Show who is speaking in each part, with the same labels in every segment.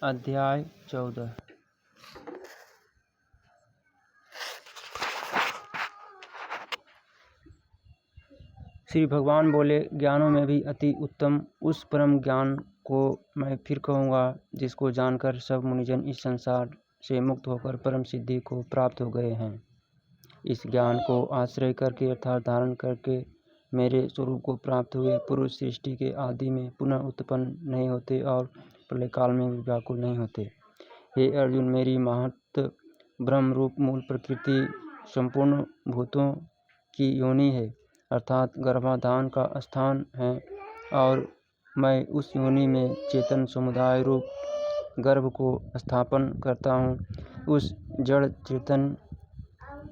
Speaker 1: अध्याय 14। श्री भगवान बोले, ज्ञानों में भी अति उत्तम उस परम ज्ञान को मैं फिर कहूँगा जिसको जानकर सब मुनिजन इस संसार से मुक्त होकर परम सिद्धि को प्राप्त हो गए हैं। इस ज्ञान को आश्रय करके अर्थात धारण करके मेरे स्वरूप को प्राप्त हुए पुरुष सृष्टि के आदि में पुनः उत्पन्न नहीं होते और प्रलय काल में भी व्याकुल नहीं होते। हे अर्जुन, मेरी महत ब्रह्म रूप मूल प्रकृति संपूर्ण भूतों की योनि है, अर्थात गर्भाधान का स्थान है, और मैं उस योनि में चेतन समुदाय रूप गर्भ को स्थापन करता हूँ। उस जड़ चेतन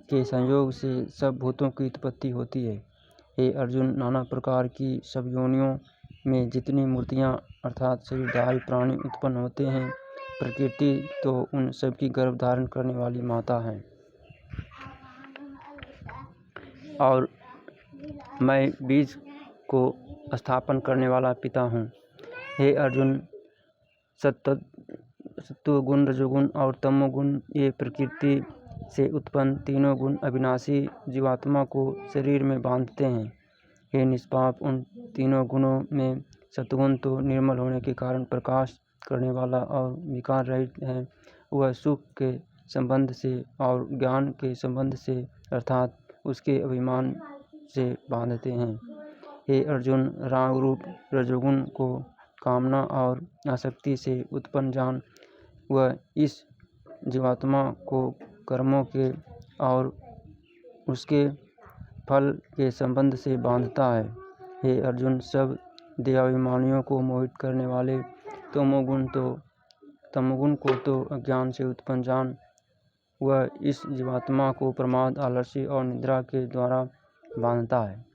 Speaker 1: के संयोग से सब भूतों की उत्पत्ति होती है। हे अर्जुन, नाना प्रकार की सब योनियों में जितनी मूर्तियाँ अर्थात शरीरधारी प्राणी उत्पन्न होते हैं, प्रकृति तो उन सब की गर्भ धारण करने वाली माता है, और मैं बीज को स्थापन करने वाला पिता हूँ। हे अर्जुन, सत्वगुण, रजोगुण और तमोगुण ये प्रकृति से उत्पन्न तीनों गुण अविनाशी जीवात्मा को शरीर में बांधते हैं। हे निष्पाप, उन तीनों गुणों में सत्वगुण तो निर्मल होने के कारण प्रकाश करने वाला और विकार रहित है। वह सुख के संबंध से और ज्ञान के संबंध से अर्थात उसके अभिमान से बांधते हैं। हे अर्जुन, राग रूप रजोगुण को कामना और आसक्ति से उत्पन्न जान वह इस जीवात्मा को कर्मों के और उसके फल के संबंध से बांधता है। हे अर्जुन, सब देहाभिमानियों को मोहित करने वाले तमोगुण को तो अज्ञान से उत्पन्न जान वह इस जीवात्मा को प्रमाद, आलस्य और निद्रा के द्वारा बांधता है।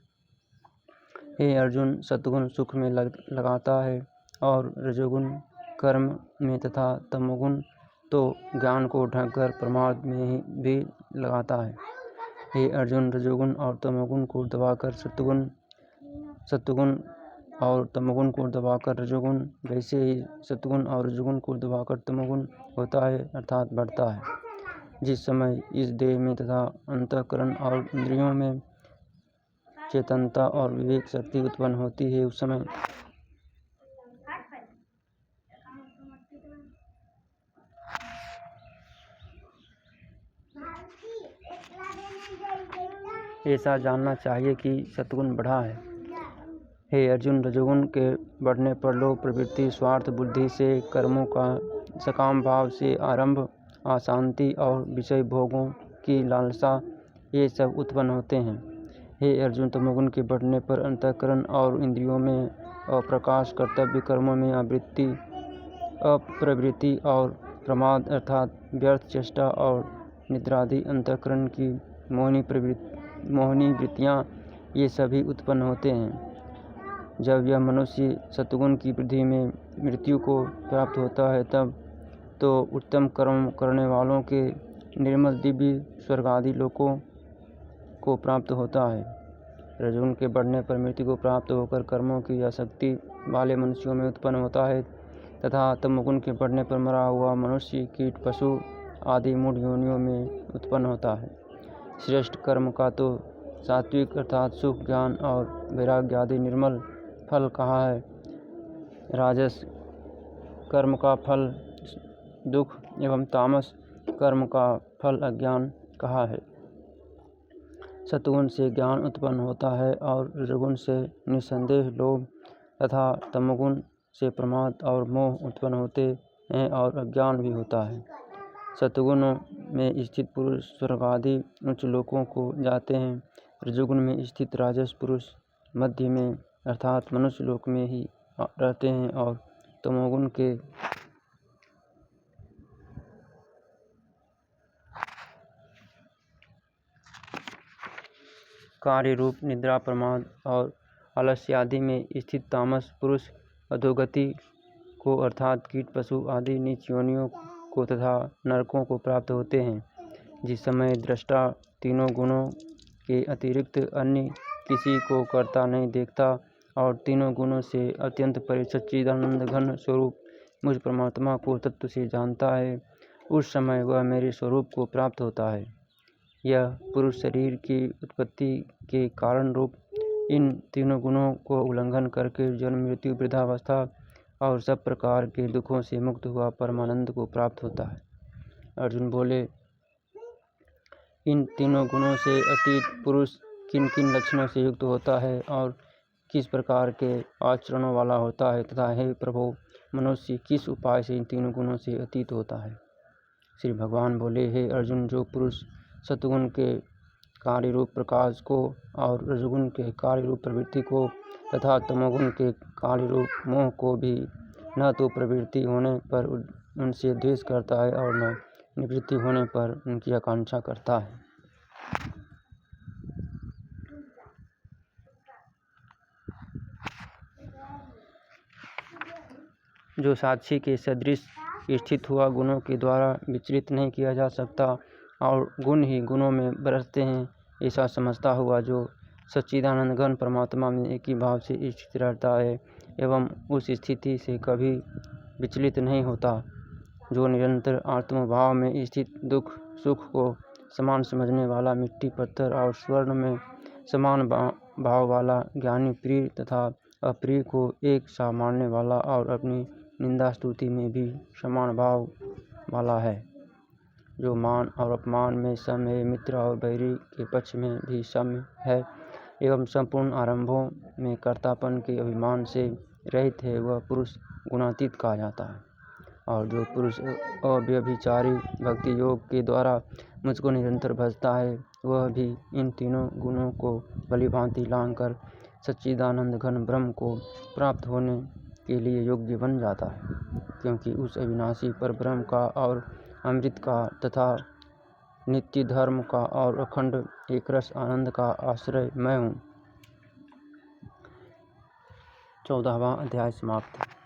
Speaker 1: हे अर्जुन, सत्वगुण सुख में लगाता है और रजोगुण कर्म में तथा तमोगुण तो ज्ञान को ढककर प्रमाद में ही भी लगाता है। हे अर्जुन, रजोगुण और तमोगुण को दबाकर सत्वगुण और तमोगुण को दबाकर रजोगुण, वैसे ही सत्वगुण और रजोगुण को दबाकर तमोगुण होता है अर्थात बढ़ता है। जिस समय इस देह में तथा अंतःकरण और इंद्रियों में चेतनता और विवेक शक्ति उत्पन्न होती है, उस समय ऐसा जानना चाहिए कि सत्वगुण बढ़ा है। हे अर्जुन, रजोगुण के बढ़ने पर लोभ प्रवृत्ति, स्वार्थ बुद्धि से कर्मों का सकाम भाव से आरंभ, अशांति और विषय भोगों की लालसा, ये सब उत्पन्न होते हैं। हे अर्जुन, तमोगुण के बढ़ने पर अंतःकरण और इंद्रियों में अप्रकाश, कर्तव्य कर्मों में अप्रवृत्ति और प्रमाद अर्थात व्यर्थ चेष्टा और निद्रादि अंतःकरण की मोहिनी वृत्तियाँ, ये सभी उत्पन्न होते हैं। जब यह मनुष्य सत्वगुण की वृद्धि में मृत्यु को प्राप्त होता है, तब तो उत्तम कर्म करने वालों के निर्मल दिव्य स्वर्ग आदि लोकों को प्राप्त होता है। रजोगुण के बढ़ने पर मृत्यु को प्राप्त होकर कर्मों की आसक्ति वाले मनुष्यों में उत्पन्न होता है, तथा तमोगुण के बढ़ने पर मरा हुआ मनुष्य, कीट, पशु आदि मूढ़ योनियों में उत्पन्न होता है। श्रेष्ठ कर्म का तो सात्विक अर्थात सुख, ज्ञान और वैराग्य आदि निर्मल फल कहा है। राजस कर्म का फल दुख एवं तामस कर्म का फल अज्ञान कहा है। सत्वगुण से ज्ञान उत्पन्न होता है और रजोगुण से निस्संदेह लोभ तथा तमोगुण से प्रमाद और मोह उत्पन्न होते हैं और अज्ञान भी होता है। सत्वगुण में स्थित पुरुष स्वर्ग आदि उच्च लोकों को जाते हैं। रजोगुण में स्थित राजस पुरुष मध्य में अर्थात मनुष्य लोक में ही रहते हैं, और तमोगुण के कार्य रूप निद्रा, प्रमाद और आलस्य आदि में स्थित तामस पुरुष अधोगति को अर्थात कीट, पशु आदि नीच योनियों को तथा नरकों को प्राप्त होते हैं। जिस समय दृष्टा तीनों गुणों के अतिरिक्त अन्य किसी को करता नहीं देखता और तीनों गुणों से अत्यंत परिचित सच्चिदानंद घन स्वरूप मुझ परमात्मा को तत्व से जानता है, उस समय वह मेरे स्वरूप को प्राप्त होता है। यह पुरुष शरीर की उत्पत्ति के कारण रूप इन तीनों गुणों को उल्लंघन करके जन्म, मृत्यु, वृद्धावस्था और सब प्रकार के दुखों से मुक्त हुआ परमानंद को प्राप्त होता है। अर्जुन बोले, इन तीनों गुणों से अतीत पुरुष किन किन लक्षणों से युक्त होता है और किस प्रकार के आचरणों वाला होता है, तथा हे प्रभु, मनुष्य किस उपाय से इन तीनों गुणों से अतीत होता है। श्री भगवान बोले, हे अर्जुन, जो पुरुष सतगुण के कार्य रूप प्रकाश को और रजगुण के कार्य रूप प्रवृत्ति को तथा तमोगुण के कार्य रूप मोह को भी न तो प्रवृत्ति होने पर उनसे द्वेष करता है और न निवृत्ति होने पर उनकी आकांक्षा करता है, जो साक्षी के सदृश स्थित हुआ, गुणों के द्वारा विचलित नहीं किया जा सकता और गुण ही गुणों में बरसते हैं, ऐसा समझता हुआ जो सच्चिदानंद घन परमात्मा में एक ही भाव से स्थित रहता है एवं उस स्थिति से कभी विचलित नहीं होता, जो निरंतर आत्मभाव में स्थित दुख सुख को समान समझने वाला, मिट्टी पत्थर और स्वर्ण में समान भाव वाला, ज्ञानी प्रिय तथा अप्रिय को एक सा मानने वाला और अपनी निंदा स्तुति में भी समान भाव वाला है, जो मान और अपमान में सम है, मित्र और बैरी के पक्ष में भी सम है एवं संपूर्ण आरंभों में कर्तापन के अभिमान से रहित है, वह पुरुष गुणातीत कहा जाता है। और जो पुरुष अव्यभिचारी भक्ति योग के द्वारा मुझको निरंतर भजता है, वह भी इन तीनों गुणों को भलीभांति लांघकर सच्चिदानंद घन ब्रह्म को प्राप्त होने के लिए योग्य बन जाता है, क्योंकि उस अविनाशी पर ब्रह्म का और अमृत का तथा नित्य धर्म का और अखंड एक रस आनंद का आश्रय मैं हूँ। 14वां अध्याय समाप्त।